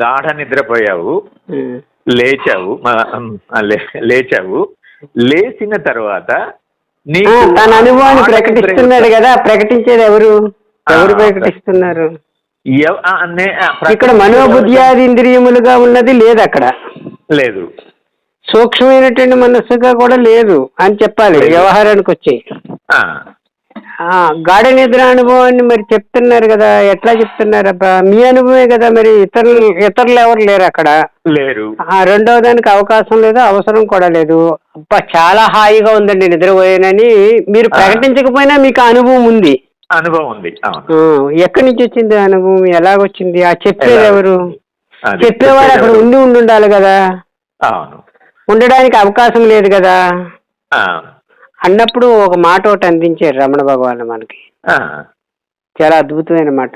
గాఢ నిద్రపోయావు, లేచావు, లేచావు. లేచిన తర్వాత తన అనుభవాన్ని ప్రకటిస్తున్నాడు కదా. ప్రకటించేది ఎవరు ప్రకటిస్తున్నారు? ఇక్కడ మనోబుద్ధ్యాది ఇంద్రియములుగా ఉన్నది లేదు, అక్కడ లేదు. సూక్ష్మమైనటువంటి మనస్సుగా కూడా లేదు అని చెప్పాలి వ్యవహారానికి వచ్చి. గాఢ నిద్ర అనుభవాన్ని మరి చెప్తున్నారు కదా, ఎట్లా చెప్తున్నారబ్బా? మీ అనుభవమే కదా, మరి ఇతరులు ఎవరు లేరు అక్కడ, లేరు. రెండవ దానికి అవకాశం లేదు, అవసరం కూడా లేదు. అబ్బా చాలా హాయిగా ఉందండి నిద్రపోయానని మీరు ప్రకటించకపోయినా మీకు అనుభవం ఉంది. అనుభవం ఉంది. ఎక్కడి నుంచి వచ్చింది అనుభవం? ఎలాగొచ్చింది? ఆ చెప్పేది ఎవరు? చెప్పేవాడు అక్కడ ఉండాలి కదా, ఉండడానికి అవకాశం లేదు కదా అన్నప్పుడు ఒక మాట ఒకటి అందించారు రమణ భగవాన్ మనకి. చాలా అద్భుతమైన మాట.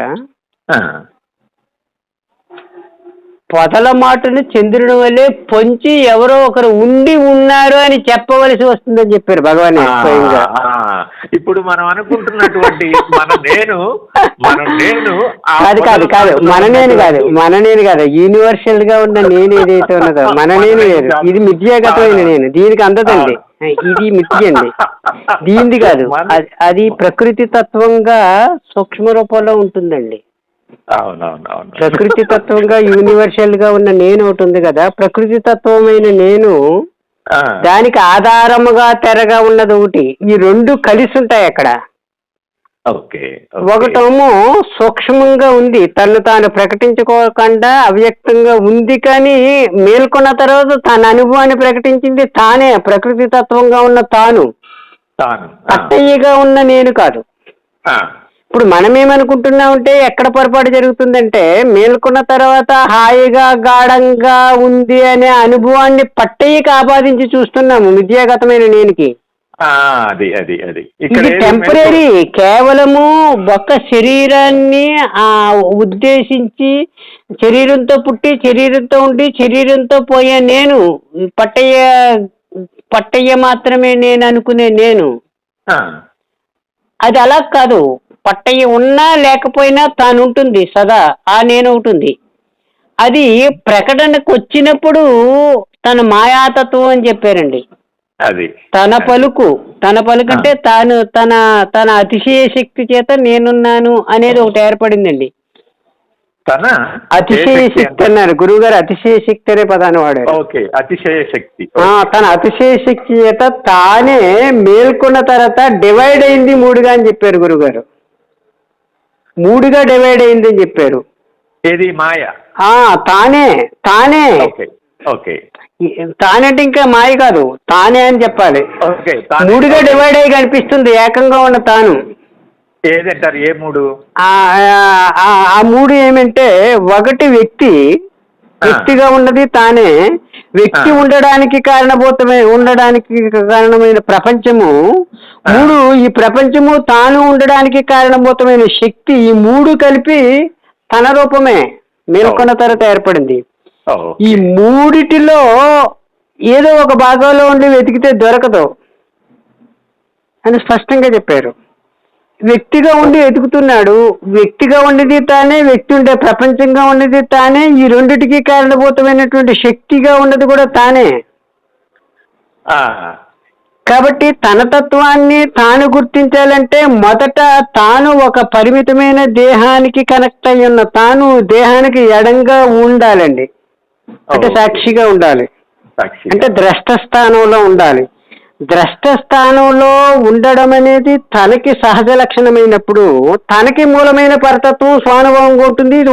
పొదల మాటను చంద్రుని వల్లే పొంచి ఎవరో ఒకరు ఉన్నారు అని చెప్పవలసి వస్తుందని చెప్పారు భగవాన్. ఇప్పుడు మనం అనుకుంటున్నటువంటి మన నేను కాదు యూనివర్సల్ గా ఉన్న నేను ఏదైతే ఉన్నదో మన నేను లేదు. ఇది మిథ్యాగతమైన నేను, దీనికి అందదండి. ఇది మిథ్య అండి, దీనిది కాదు. అది ప్రకృతి తత్వంగా సూక్ష్మ రూపంలో ఉంటుందండి. ప్రకృతి తత్వంగా యూనివర్సల్ గా ఉన్న నేను ఒకటి ఉంది కదా, ప్రకృతి తత్వమైన నేను, దానికి ఆధారముగా తెరగా ఉన్నది ఒకటి. ఈ రెండు కలిసి ఉంటాయి అక్కడ. ఒకటేమో సూక్ష్మంగా ఉంది, తను తాను ప్రకటించుకోకుండా అవ్యక్తంగా ఉంది, కానీ మేల్కొన్న తర్వాత తన అనుభవాన్ని ప్రకటించింది తానే, ప్రకృతి తత్వంగా ఉన్న తాను, అట్టయ్యగా ఉన్న నేను కాదు. ఇప్పుడు మనమేమనుకుంటున్నామంటే ఎక్కడ పొరపాటు జరుగుతుందంటే, మేల్కొన్న తర్వాత హాయిగా గాఢంగా ఉంది అనే అనుభవాన్ని పట్టయ్యకి ఆపాదించి చూస్తున్నాము మిథ్యాగతమైన నేనుకి. ఇది టెంపరీ, కేవలము ఒక శరీరాన్ని ఉద్దేశించి శరీరంతో పుట్టి శరీరంతో ఉండి శరీరంతో పోయే నేను పట్టయ్య మాత్రమే నేను అనుకునే నేను. అది అలా కాదు, పట్టయ్య ఉన్నా లేకపోయినా తాను ఉంటుంది సదా, ఆ నేను ఉంటుంది. అది ప్రకటనకు వచ్చినప్పుడు తన మాయాతత్వం అని చెప్పారండి. అది తన పలుకు అంటే తాను తన అతిశయ శక్తి చేత నేనున్నాను అనేది ఒకటి ఏర్పడిందండి. అతిశయ శక్తి అన్నారు గురువు గారు. అతిశయ శక్తి అనే పదాన్ని వాడారు. అతిశయ శక్తి. తన అతిశయ శక్తి చేత తానే మేల్కొన్న తర్వాత డివైడ్ అయింది మూడుగా అని చెప్పారు గురువు గారు. మూడుగా డివైడ్ అయింది అని చెప్పారు. ఏది? మాయ. తానే తానంటే ఇంకా మాయ కాదు, తానే అని చెప్పాలి. మూడుగా డివైడ్ అయ్యి కనిపిస్తుంది ఏకంగా ఉన్న తాను. ఏదంటారు? ఏ మూడు? ఆ మూడు ఏమంటే, ఒకటి వ్యక్తిగా ఉన్నది తానే, వ్యక్తి ఉండడానికి కారణమైన ప్రపంచము. మూడు, ఈ ప్రపంచము తాను ఉండడానికి కారణభూతమైన శక్తి. ఈ మూడు కలిపి తన రూపమే మేల్కొన్న తర్వాత ఏర్పడింది. ఈ మూడిటిలో ఏదో ఒక భాగంలో ఉండి వెతికితే దొరకదు అని స్పష్టంగా చెప్పారు. వ్యక్తిగా ఉండి వెతుకుతున్నాడు, వ్యక్తిగా ఉండేది తానే, వ్యక్తి ఉండే ప్రపంచంగా ఉండేది తానే, ఈ రెండిటికి కారణభూతమైనటువంటి శక్తిగా ఉన్నది కూడా తానే. కాబట్టి తన తత్వాన్ని తాను గుర్తించాలంటే మొదట తాను ఒక పరిమితమైన దేహానికి కనెక్ట్ అయి ఉన్న తాను దేహానికి ఎడంగా ఉండాలండి. అంటే సాక్షిగా ఉండాలి, అంటే ద్రష్ట స్థానంలో ఉండాలి. ద్రష్ట స్థానంలో ఉండడం అనేది తనకి సహజ లక్షణమైనప్పుడు తనకి మూలమైన పరతత్వం స్వానుభవంగా ఉంటుంది. ఇది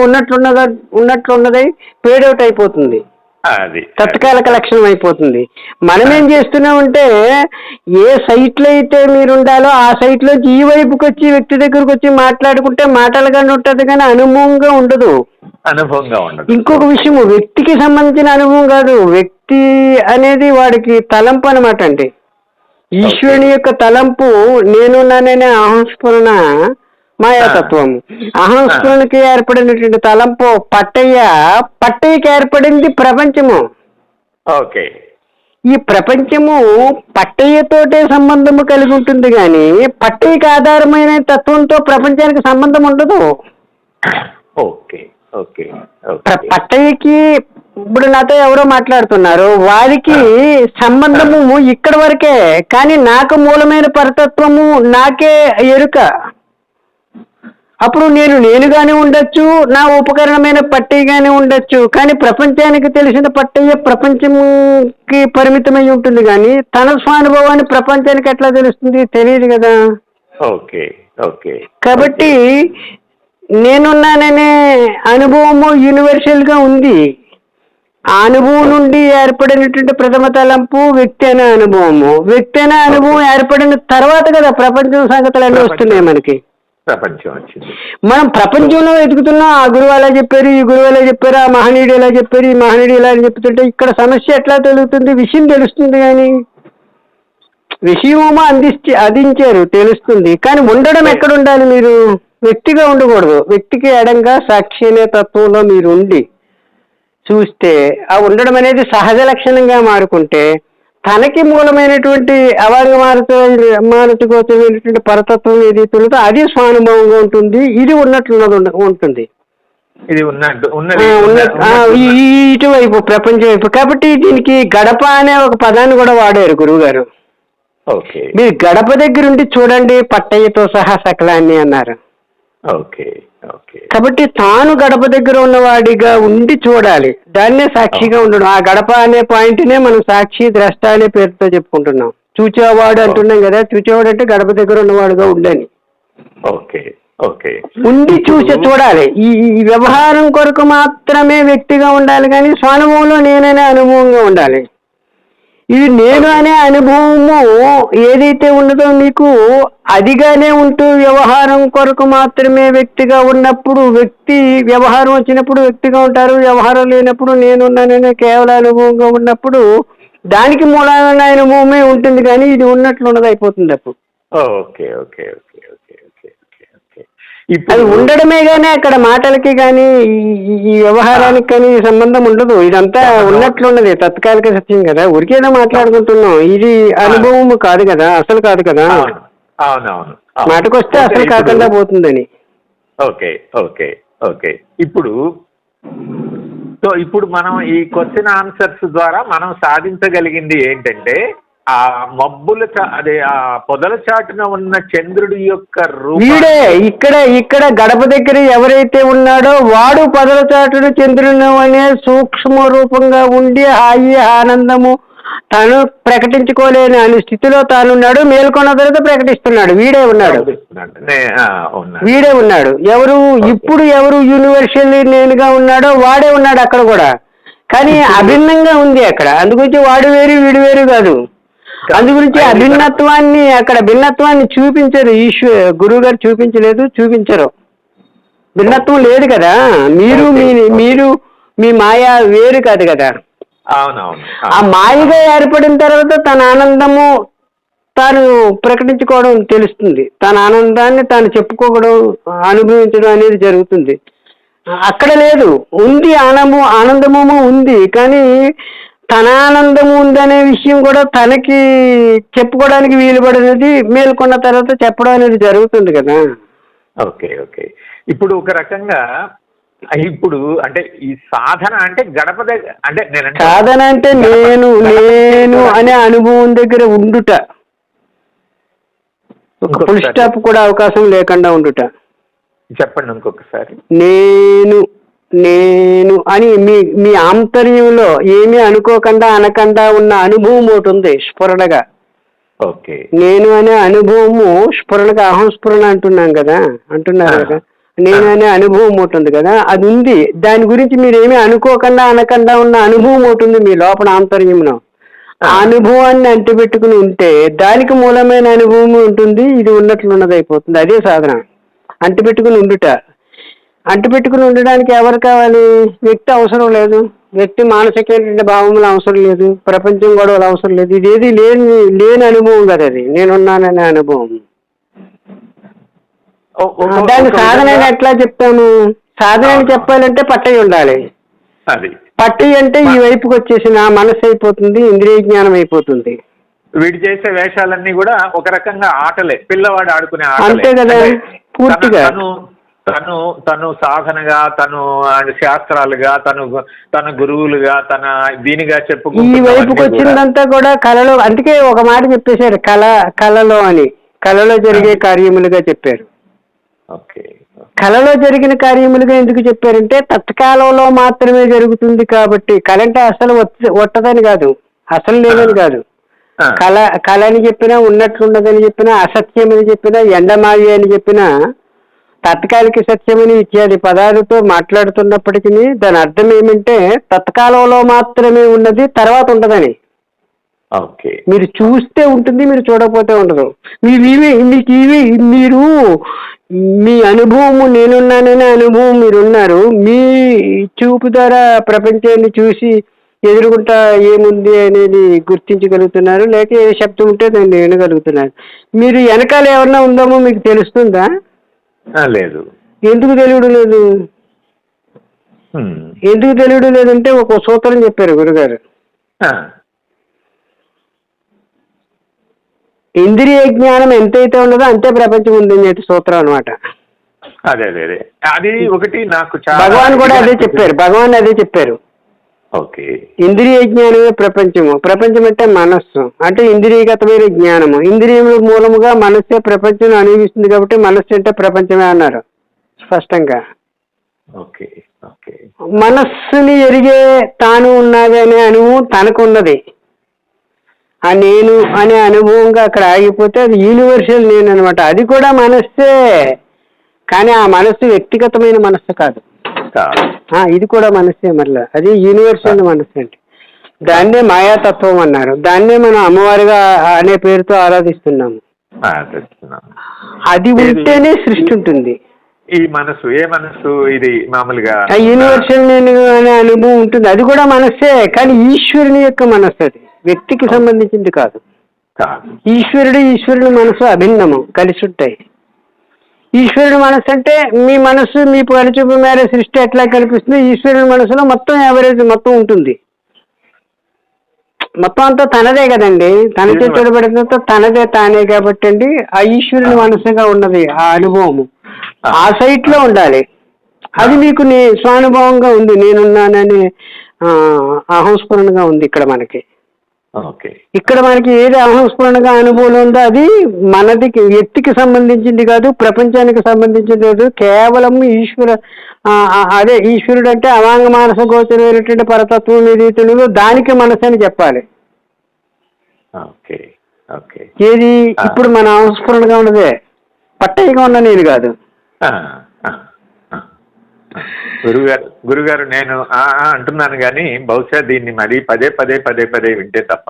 ఉన్నట్లున్నదై పేడౌట్ అయిపోతుంది, తత్కాలిక లక్షణం అయిపోతుంది. మనమేం చేస్తున్నామంటే, ఏ సైట్లో అయితే మీరు ఉండాలో ఆ సైట్లో ఈ వైపుకి వచ్చి వ్యక్తి దగ్గరకు వచ్చి మాట్లాడుకుంటే మాటలుగానే ఉంటుంది, కానీ అనుభవంగా ఉండదు. ఇంకొక విషయం, వ్యక్తికి సంబంధించిన అనుభవం కాదు, వ్యక్తి అనేది వాడికి తలంపు అనమాట అండి. ఈశ్వరుని యొక్క తలంపు నేనున్నాననే అహంస్ఫురణ మాయాతత్వం. అహంస్ఫురణకి ఏర్పడినటువంటి తలంపు పట్టయ్యకి ఏర్పడింది ప్రపంచము. ఈ ప్రపంచము పట్టయ్యతోటే సంబంధము కలిగి ఉంటుంది, కానీ పట్టయ్యకి ఆధారమైన తత్వంతో ప్రపంచానికి సంబంధం ఉండదు. Okay okay. పట్టయ్యకి ఇప్పుడు నాతో ఎవరో మాట్లాడుతున్నారు, వారికి సంబంధము ఇక్కడ వరకే, కానీ నాకు మూలమైన పరతత్వము నాకే ఎరుక. అప్పుడు నేనుగానే ఉండొచ్చు, నా ఉపకరణమైన పట్టయ్యగానే ఉండొచ్చు, కానీ ప్రపంచానికి తెలిసిన పట్టయ్య ప్రపంచంకి పరిమితమై ఉంటుంది, కానీ తన స్వానుభవాన్ని ప్రపంచానికి ఎట్లా తెలుస్తుంది? తెలియదు కదా. Okay okay. కాబట్టి నేనున్నాననే అనుభవము యూనివర్సల్ గా ఉంది. ఆ అనుభవం నుండి ఏర్పడినటువంటి ప్రథమ తలంపు వ్యక్తి అనే అనుభవము. వ్యక్తి అనే అనుభవం ఏర్పడిన తర్వాత కదా ప్రపంచం సంగతులు అన్నీ వస్తున్నాయి మనకి. ప్రపంచం వచ్చింది. మనం ప్రపంచంలో వెతుకుతున్నాం, ఆ గురువు అలా చెప్పారు, ఈ గురువు అలా చెప్పారు, ఆ మహనీయుడు ఎలా చెప్పారు, ఈ మహనీయుడు ఇలా చెప్తుంటే ఇక్కడ సమస్య ఎట్లా తెలుగుతుంది? విషయం తెలుస్తుంది, కానీ విషయమో అందించారు తెలుస్తుంది, కానీ ఉండడం ఎక్కడ ఉండాలి? మీరు వ్యక్తిగా ఉండకూడదు. వ్యక్తికి ఎడంగా సాక్షి అనే తత్వంలో మీరు ఉండి చూస్తే ఆ ఉండడం అనేది సహజ లక్షణంగా మారుకుంటే తనకి మూలమైనటువంటి మానసికమైనటువంటి పరతత్వం ఏది ఉంటుందో అది స్వానుభవంగా ఉంటుంది. ఇది ఉన్నట్లున్నది ఉంటుంది, ఇది ఇటువైపు ప్రపంచం వైపు. కాబట్టి దీనికి గడప అనే ఒక పదాన్ని కూడా వాడారు గురువు గారు. మీరు గడప దగ్గర ఉండి చూడండి పట్టయ్యతో సహా సకలాన్ని అన్నారు. కాబట్టి తాను గడప దగ్గర ఉన్నవాడిగా ఉండి చూడాలి, దాన్నే సాక్షిగా ఉండడం. ఆ గడప అనే పాయింట్నే మనం సాక్షి ద్రష్ట అనే పేరుతో చెప్పుకుంటున్నాం. చూచేవాడు అంటున్నాం కదా, చూచేవాడు అంటే గడప దగ్గర ఉన్నవాడుగా ఉండని. ఉండి చూడాలి. ఈ వ్యవహారం కొరకు మాత్రమే వ్యక్తిగా ఉండాలి, కానీ స్వానుభవంలో నేననే అనుభవంగా ఉండాలి. ఇది నేను అనే అనుభవము ఏదైతే ఉన్నదో మీకు అదిగానే ఉంటూ వ్యవహారం కొరకు మాత్రమే వ్యక్తిగా ఉన్నప్పుడు వ్యక్తి, వ్యవహారం వచ్చినప్పుడు వ్యక్తిగా ఉంటారు, వ్యవహారం లేనప్పుడు నేనున్నాననే కేవలం అనుభవంగా ఉన్నప్పుడు దానికి మూలమైన అనుభవమే ఉంటుంది, కానీ ఇది ఉన్నట్లు ఉన్నది అయిపోతుంది అప్పుడు. అది ఉండడమే కానీ అక్కడ మాటలకి కానీ ఈ వ్యవహారానికి కానీ సంబంధం ఉండదు. ఇదంతా ఉన్నట్లున్నది, తత్కాలిక సత్యం కదా, ఉరికేదో మాట్లాడుకుంటున్నాం. ఇది అనుభవము కాదు కదా, అసలు కాదు కదా. మాటకొస్తే అసలు కాకుండా పోతుందని. ఇప్పుడు మనం ఈ క్వశ్చన్ ఆన్సర్స్ ద్వారా మనం సాధించగలిగింది ఏంటంటే ఆ మబ్బుల అదే ఆ పొదల చాటున ఉన్న చంద్రుడి యొక్క వీడే ఇక్కడ గడప దగ్గర ఎవరైతే ఉన్నాడో వాడు పొదల చాటున చంద్రుని అనే సూక్ష్మ రూపంగా ఉండి హాయి ఆనందము తను ప్రకటించుకోలేని అనే స్థితిలో తానున్నాడు. మేల్కొన్న తర్వాత ప్రకటిస్తున్నాడు. వీడే ఉన్నాడు. ఎవరు యూనివర్సల్ నేనుగా ఉన్నాడో వాడే ఉన్నాడు అక్కడ కూడా, కానీ అభిన్నంగా ఉంది అక్కడ. అందుగురించి వాడు వేరు వీడు వేరు కాదు. అందుగురించి అక్కడ భిన్నత్వాన్ని చూపించరు. గురువు గారు చూపించరు. భిన్నత్వం లేదు కదా. మీరు మీ మాయా వేరు కాదు కదా. ఆ మాయగా ఏర్పడిన తర్వాత తన ఆనందము తాను ప్రకటించుకోవడం తెలుస్తుంది. తన ఆనందాన్ని తాను చెప్పుకోవడం, అనుభవించడం అనేది జరుగుతుంది. అక్కడ లేదు, ఉంది ఆనందము ఉంది, కానీ తన ఆనందము ఉందనే విషయం కూడా తనకి చెప్పుకోవడానికి వీలు పడినది మేల్కొన్న తర్వాత చెప్పడం అనేది జరుగుతుంది కదా. ఇప్పుడు ఒక రకంగా ఇప్పుడు అంటే ఈ సాధన అంటే గడప దగ్గర అంటే సాధన అంటే నేను అనే అనుభవం దగ్గర ఉండుట, ఒక ఫుల్ స్టాప్ కూడా అవకాశం లేకుండా ఉండుట. చెప్పండి ఇంకొకసారి. నేను అని మీ ఆంతర్యంలో ఏమీ అనుకోకుండా అనకుండా ఉన్న అనుభవం ఒకటి ఉంది స్ఫురణగా. నేను అనే అనుభవము స్ఫురణగా, అహం స్ఫురణ అంటున్నారు కదా. నేను అనే అనుభవం ఒకటి ఉంది కదా, అది ఉంది. దాని గురించి మీరు ఏమీ అనుకోకుండా అనకుండా ఉన్న అనుభవం ఒకటి ఉంది మీ లోపల ఆంతర్యంలో. ఆ అనుభవాన్ని అంటిపెట్టుకుని ఉంటే దానికి మూలమైన అనుభవం ఉంటుంది. ఇది ఉన్నట్లున్నది అయిపోతుంది. అదే సాధన, అంటిపెట్టుకుని ఉండుట. అంటిపెట్టుకుని ఉండడానికి ఎవరు కావాలి? వ్యక్తి అవసరం లేదు. వ్యక్తి మానసికమైన భావములు అవసరం లేదు. ప్రపంచం గొడవలు అవసరం లేదు. ఇదేది లేని అనుభవం కదా అది, నేనున్నాననే అనుభవం. దాన్ని సాధన ఎట్లా చెప్తాను? సాధన చెప్పాలంటే పట్టయి ఉండాలి. పట్టయి అంటే ఈ వైపుకి వచ్చేసిన మనసు అయిపోతుంది, ఇంద్రియ జ్ఞానం అయిపోతుంది. వీడు చేసే వేషాలన్నీ కూడా ఒక రకంగా ఆటలే, పిల్లవాడు ఆడుకునే అంతే కదా. పూర్తిగా తను సాధనగా, తను శాస్త్రాలుగా, తన గురువులుగా, తన దీనిగా ఈ చెప్పుకుంటున్న వైపుకి వచ్చిందంతా కూడా కళలో, అందుకే ఒక మాట చెప్పేశారు, కళలో అని, కళలో జరిగే కార్యములుగా చెప్పారు. ఓకే. కళలో జరిగిన కార్యములుగా ఎందుకు చెప్పారంటే తత్కాలంలో మాత్రమే జరుగుతుంది కాబట్టి. కళ అంటే అసలు ఒట్టదని కాదు, అసలు లేదని కాదు. కళ అని చెప్పినా, ఉన్నట్లుండదని చెప్పినా, అసత్యం అని చెప్పినా, ఎండమావి అని చెప్పినా, తాత్కాలిక సత్యమని ఇత్యాది పదాలతో మాట్లాడుతున్నప్పటికీ దాని అర్థం ఏమంటే తత్కాలంలో మాత్రమే ఉన్నది, తర్వాత ఉండదని. మీరు చూస్తే ఉంటుంది, మీరు చూడకపోతే ఉండదు. మీరు మీ అనుభవము, నేనున్నాననే అనుభవం మీరున్నారు. మీ చూపు ద్వారా ప్రపంచాన్ని చూసి ఎదురుగుంటా ఏముంది అనేది గుర్తించగలుగుతున్నారు, లేక ఏ శబ్దం ఉంటే దాన్ని వినగలుగుతున్నారు. మీరు వెనకాల ఏమన్నా ఉందామో మీకు తెలుస్తుందా? లేదు. ఎందుకు తెలియడం లేదు? ఎందుకు తెలియడం లేదంటే ఒక సూత్రం చెప్పారు గురుగారు. ఇంద్రియ జ్ఞానం ఎంతైతే ఉండదో అంతే ప్రపంచం ఉందని చెప్పి సూత్రం అనమాట. అదే అది ఒకటి నాకు భగవాన్ కూడా అదే చెప్పారు. భగవాన్ అదే చెప్పారు. ఓకే. ఇంద్రియ జ్ఞానమే ప్రపంచము. ప్రపంచం అంటే మనస్సు, అంటే ఇంద్రియగతమైన జ్ఞానము. ఇంద్రియముల మూలముగా మనస్సే ప్రపంచం అనుభవిస్తుంది కాబట్టి మనస్సు అంటే ప్రపంచమే అన్నారు స్పష్టంగా. ఓకే. ఓకే. మనస్సుని ఎరిగే తాను ఉన్నది అనే అనుభవం తనకు ఉన్నది. ఆ నేను అనే అనుభవంగా అక్కడ ఆగిపోతే అది యూనివర్సల్ నేను అనమాట. అది కూడా మనస్సే, కానీ ఆ మనస్సు వ్యక్తిగతమైన మనస్సు కాదు. ఇది కూడా మనస్సే, మరలా అది యూనివర్సల్ మనస్సు. అంటే దాన్నే మాయాతత్వం అన్నారు. దాన్నే మనం అమ్మవారిగా అనే పేరుతో ఆరాధిస్తున్నాము. అది ఉంటేనే సృష్టి ఉంటుంది. ఈ మనసు ఏ మనసు? ఇది మామూలుగా యూనివర్సల్ నేను అనే అనుభవం ఉంటుంది. అది కూడా మనస్సే, కానీ ఈశ్వరుని యొక్క మనస్సు. అది వ్యక్తికి సంబంధించింది కాదు. ఈశ్వరుని మనసు అభిన్నము, కలిసి ఉంటాయి. ఈశ్వరుడి మనసు అంటే మీ మనసు మీ పరిచూపు మేర సృష్టి ఎట్లా కనిపిస్తుంది, ఈశ్వరుని మనసులో మొత్తం యావరేజ్ మొత్తం ఉంటుంది. మొత్తం అంతా తనదే కదండి, తనచే చూడబడినంత తనదే తానే కాబట్టి అండి ఆ ఈశ్వరుని మనసుగా ఉన్నది ఆ అనుభవము. ఆ సైట్ లో ఉండాలి. అది మీకు స్వానుభవంగా ఉంది, నేనున్నానని అహంస్ఫురణగా ఉంది ఇక్కడ మనకి. ఇక్కడ మనకి ఏది అహంస్ఫురణగా అనుభవం ఉందో అది మనది, వ్యక్తికి సంబంధించింది కాదు, ప్రపంచానికి సంబంధించింది కాదు, కేవలం అదే ఈశ్వరుడు అంటే అవాంగ మానస గోచరమైనటువంటి పరతత్వం ఏదైతే దానికి మనసు అని చెప్పాలి. ఏది ఇప్పుడు మన అహంస్ఫురణగా ఉన్నదే, పట్టయిగా ఉన్న నేను కాదు. గురుగారు నేను అంటున్నాను కానీ బహుశా దీన్ని మరి పదే వింటే తప్ప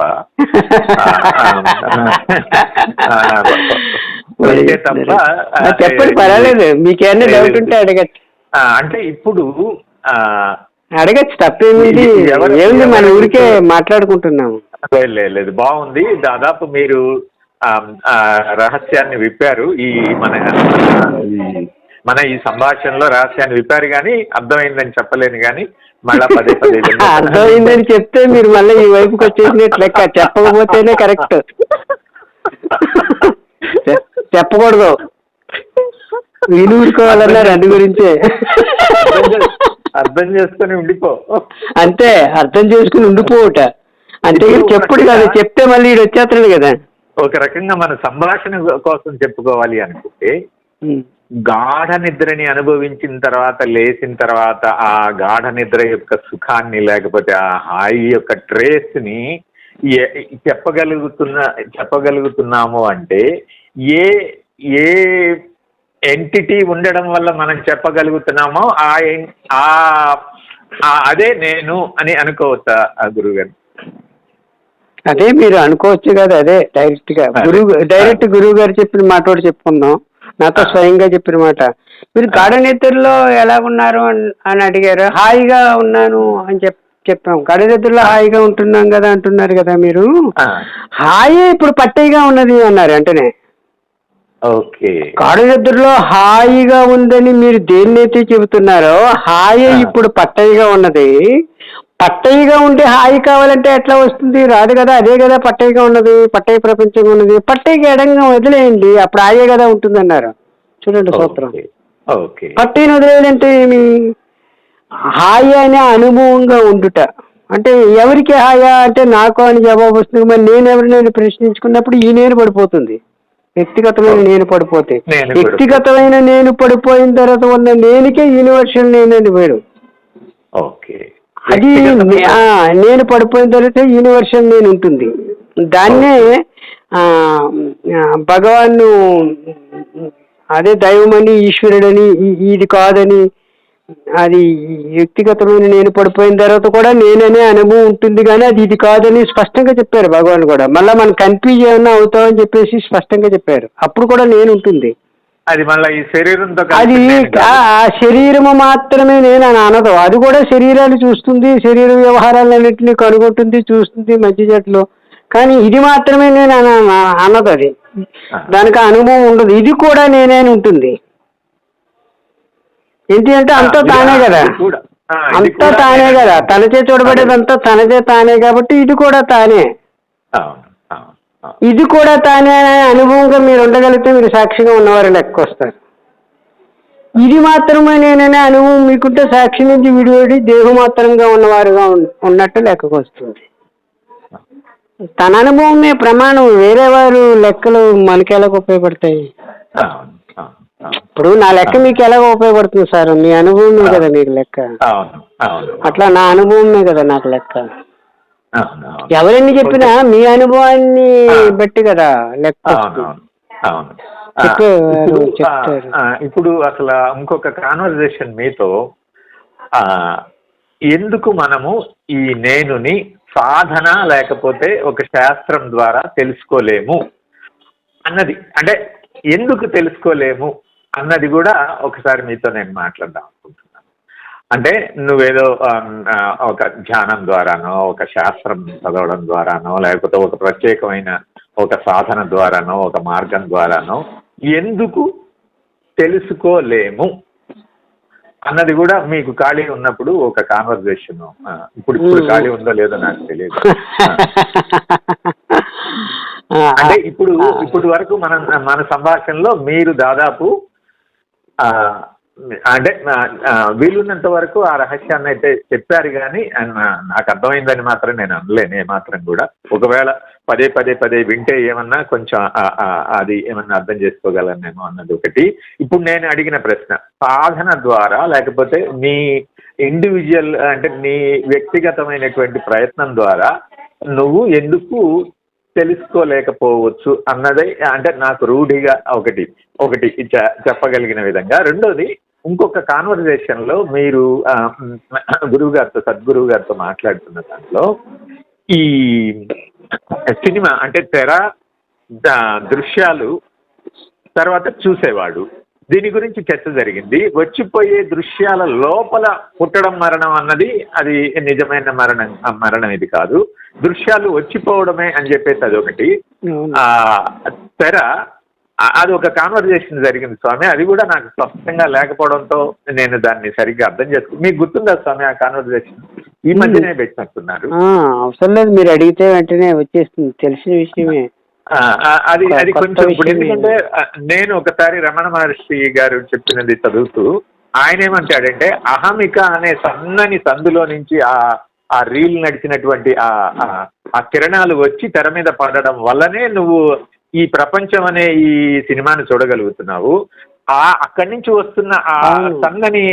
చెప్పండి, పర్వాలేదు. మీకేమన్నా డౌట్ ఉంటే అడగచ్చు. అంటే ఇప్పుడు అడగచ్చు, తప్పేమిటి, ఏముంది, మన ఊరికే మాట్లాడుకుంటున్నాము. లేదు, బాగుంది. దాదాపు మీరు రహస్యాన్ని విప్పారు. మన ఈ సంభాషణలో రహస్యాన్ని విప్పారు, కానీ అర్థమైందని చెప్పలేను. కానీ మళ్ళా పదే అర్థమైందని చెప్తే మీరు మళ్ళీ ఈ వైపుకి వచ్చేసినట్లు లెక్క. చెప్పకపోతేనే కరెక్ట్. చెప్పకూడదు, వినూరుకోవాలన్నారు అందు గురించే. అర్థం చేసుకుని ఉండిపో, అంతే, అర్థం చేసుకుని ఉండిపోవట. అంటే చెప్పుడు కాదు, చెప్తే మళ్ళీ ఈడు వచ్చేస్తాడు కదా. ఒక రకంగా మన సంభాషణ కోసం చెప్పుకోవాలి అనుకుంటే, గాఢ నిద్రని అనుభవించిన తర్వాత లేచిన తర్వాత ఆ గాఢ నిద్ర యొక్క సుఖాన్ని, లేకపోతే ఆ హాయి యొక్క ట్రేస్ ని చెప్పగలుగుతున్నాము అంటే ఏ ఎంటిటీ ఉండడం వల్ల మనం చెప్పగలుగుతున్నామో అదే నేను అని అనుకోవచ్చా గురువుగారు? అదే మీరు అనుకోవచ్చు కదా, అదే డైరెక్ట్ గురువు గారు చెప్పిన మాట కూడా చెప్పుకుందాం. నాతో స్వయంగా చెప్పిన మాట. మీరు గాఢ నిద్రలో ఎలా ఉన్నారు అని అడిగారు. హాయిగా ఉన్నాను అని చెప్పాం. గాఢ నిద్రలో హాయిగా ఉంటున్నాం కదా అంటున్నారు కదా మీరు. హాయి ఇప్పుడు పట్టయిగా ఉన్నది అన్నారు వెంటనే. గాఢ నిద్రలో హాయిగా ఉందని మీరు దేన్నైతే చెబుతున్నారో హాయి ఇప్పుడు పట్టయిగా ఉన్నది. పట్టయిగా ఉంటే హాయి కావాలంటే ఎట్లా వస్తుంది? రాదు కదా. అదే కదా పట్టయిగా ఉన్నది, పట్టయి ప్రపంచంగా ఉన్నది. పట్టయికి ఎడంగా వదిలేయండి, అప్పుడు హాయే కదా ఉంటుంది అన్నారు. చూడండి సూత్రం. ఓకే. పట్టిని వదిలేయాలంటే ఏమి? హాయి అనే అనుభవంగా ఉండుట. అంటే ఎవరికి హాయా అంటే నాకు అని జవాబు వస్తుంది. మరి నేను ఎవరినైనా ప్రశ్నించుకున్నప్పుడు ఈ నేను పడిపోతుంది. వ్యక్తిగతమైన నేను పడిపోతే, వ్యక్తిగతమైన నేను పడిపోయిన తర్వాత ఉన్న నేనుకే యూనివర్సల్ నేనని వేరు. ఓకే. అది నేను పడిపోయిన తర్వాత యూనివర్సల్ నేను ఉంటుంది. దాన్నే భగవాన్ అదే దైవమని ఈశ్వరుడని ఇది కాదని, అది వ్యక్తిగతమైన నేను పడిపోయిన తర్వాత కూడా నేననే అనుభవం ఉంటుంది, కానీ అది ఇది కాదని స్పష్టంగా చెప్పారు భగవాన్ కూడా. మళ్ళీ మనం కన్ఫ్యూజ్ ఏమన్నా అవుతామని చెప్పేసి స్పష్టంగా చెప్పారు. అప్పుడు కూడా నేను ఉంటుంది. అది మళ్ళీ ఈ శరీరంతో అది ఆ శరీరము మాత్రమే నేను అని అనదు. అది కూడా శరీరాన్ని చూస్తుంది, శరీర వ్యవహారాలన్నింటినీ కనుగొంటుంది, చూస్తుంది మధ్య జట్లో. కానీ ఇది మాత్రమే నేను అన్నది. అది దానికి అనుభవం ఉండదు. ఇది కూడా నేనే ఉంటుంది. ఏంటి అంటే అంతా తానే కదా, అంతా తానే కదా. తనచే చూడబడేదంతా తనచే తానే కాబట్టి ఇది కూడా తానే. ఇది కూడా తానే అనే అనుభవంగా మీరు ఉండగలిగితే మీరు సాక్షిగా ఉన్నవారు లెక్క వస్తారు. ఇది మాత్రమే నేననే అనుభవం మీకుంటే సాక్షి నుంచి విడివడి దేహమాత్రంగా ఉన్నవారుగా ఉన్నట్టు లెక్కకు వస్తుంది. తన అనుభవమే ప్రమాణం. వేరే వారు లెక్కలు మనకి ఎలాగ ఉపయోగపడతాయి? ఇప్పుడు నా లెక్క మీకు ఎలాగ ఉపయోగపడుతుంది సార్? మీ అనుభవమే కదా మీకు లెక్క. అట్లా నా అనుభవమే కదా నాకు లెక్క. ఎవరన్నీ చెప్పినా మీ అనుభవాన్ని బట్టి కదా లెక్క చెప్తారు. ఇప్పుడు అసలు ఇంకొక కాన్వర్జేషన్ మీతో, ఎందుకు మనము ఈ నేనుని సాధన లేకపోతే ఒక శాస్త్రం ద్వారా తెలుసుకోలేము అన్నది, అంటే ఎందుకు తెలుసుకోలేము అన్నది కూడా ఒకసారి మీతో నేను మాట్లాడదాం అనుకుంటున్నాను. అంటే నువ్వేదో ఒక ధ్యానం ద్వారానో, ఒక శాస్త్రం చదవడం ద్వారానో, లేకపోతే ఒక ప్రత్యేకమైన ఒక సాధన ద్వారానో, ఒక మార్గం ద్వారానో ఎందుకు తెలుసుకోలేము అన్నది కూడా మీకు ఖాళీ ఉన్నప్పుడు ఒక కాన్వర్జేషన్. ఇప్పుడు ఖాళీ ఉందో లేదో నాకు తెలియదు. అంటే ఇప్పుడు వరకు మన సంభాషణలో మీరు దాదాపు అంటే వీలున్నంత వరకు ఆ రహస్యాన్ని అయితే చెప్పారు, కానీ నాకు అర్థమైందని మాత్రం నేను అనలేను ఏమాత్రం కూడా. ఒకవేళ పదే వింటే ఏమన్నా కొంచెం అది ఏమన్నా అర్థం చేసుకోగలనేమో అన్నది ఒకటి. ఇప్పుడు నేను అడిగిన ప్రశ్న, సాధన ద్వారా లేకపోతే నీ ఇండివిజువల్ అంటే నీ వ్యక్తిగతమైనటువంటి ప్రయత్నం ద్వారా నువ్వు ఎందుకు తెలుసుకోలేకపోవచ్చు అన్నది అంటే నాకు రూఢిగా ఒకటి చెప్పగలిగిన విధంగా. రెండోది, ఇంకొక కాన్వర్జేషన్లో మీరు సద్గురువు గారితో మాట్లాడుతున్న దాంట్లో ఈ సినిమా అంటే తెర దృశ్యాలు తర్వాత చూసేవాడు, దీని గురించి చర్చ జరిగింది. వచ్చిపోయే దృశ్యాల లోపల పుట్టడం మరణం అన్నది అది నిజమైన మరణం ఇది కాదు. దృశ్యాలు వచ్చిపోవడమే అని చెప్పేసి అదొకటి. తెర అది ఒక కాన్వర్జేషన్ జరిగింది స్వామి. అది కూడా నాకు స్పష్టంగా లేకపోవడంతో నేను దాన్ని సరిగ్గా అర్థం చేసుకున్నాను. మీకు గుర్తుందా స్వామి ఆ కాన్వర్జేషన్? ఈ మధ్యనే పెట్టినట్టున్నారు. అవసరం లేదు, మీరు అడిగితే వెంటనే వచ్చేస్తుంది, తెలిసిన విషయమే. అది కొంచెం ఇప్పుడు ఎందుకంటే నేను ఒకసారి రమణ మహర్షి గారు చెప్పినది చదువుతూ ఆయన ఏమంటాడంటే, అహమిక అనే సన్నని సందులో నుంచి ఆ రీల్ నడిచినటువంటి ఆ కిరణాలు వచ్చి తెర మీద పడడం వల్లనే నువ్వు ఈ ప్రపంచం అనే ఈ సినిమాను చూడగలుగుతున్నావు. అక్కడి నుంచి వస్తున్న ఆ సన్నని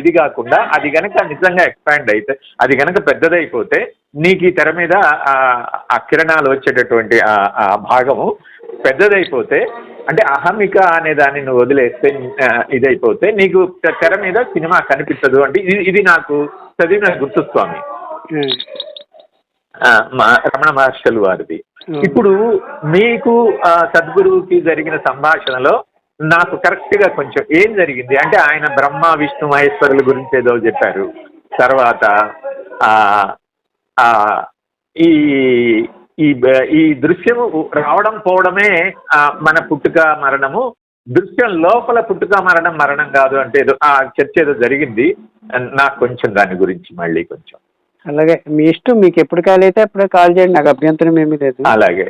ఇది కాకుండా అది గనక నిజంగా ఎక్స్పాండ్ అయితే, అది గనక పెద్దదైపోతే నీకు ఈ తెర మీద ఆ కిరణాలు వచ్చేటటువంటి ఆ భాగము పెద్దదైపోతే, అంటే అహమిక అనే దాన్ని నువ్వు వదిలేస్తే ఇదైపోతే నీకు తెర మీద సినిమా కనిపించదు. అంటే ఇది నాకు చదివిన గుర్తు స్వామి, రమణ మహర్షులు వారిది. ఇప్పుడు మీకు సద్గురువుకి జరిగిన సంభాషణలో నాకు కరెక్ట్గా కొంచెం ఏం జరిగింది అంటే, ఆయన బ్రహ్మ విష్ణు మహేశ్వరుల గురించి ఏదో చెప్పారు. తర్వాత ఈ దృశ్యము రావడం పోవడమే మన పుట్టుక మరణము, దృశ్యం లోపల పుట్టుక మరణం కాదు అంటే ఏదో ఆ చర్చ ఏదో జరిగింది. నాకు కొంచెం దాని గురించి మళ్ళీ కొంచెం. అలాగే మీ ఇష్టం, మీకు ఎప్పుడు కాల్ అయితే అప్పుడే కాల్ చేయండి, నాకు అభ్యంతరం ఏమీ లేదు. అలాగే.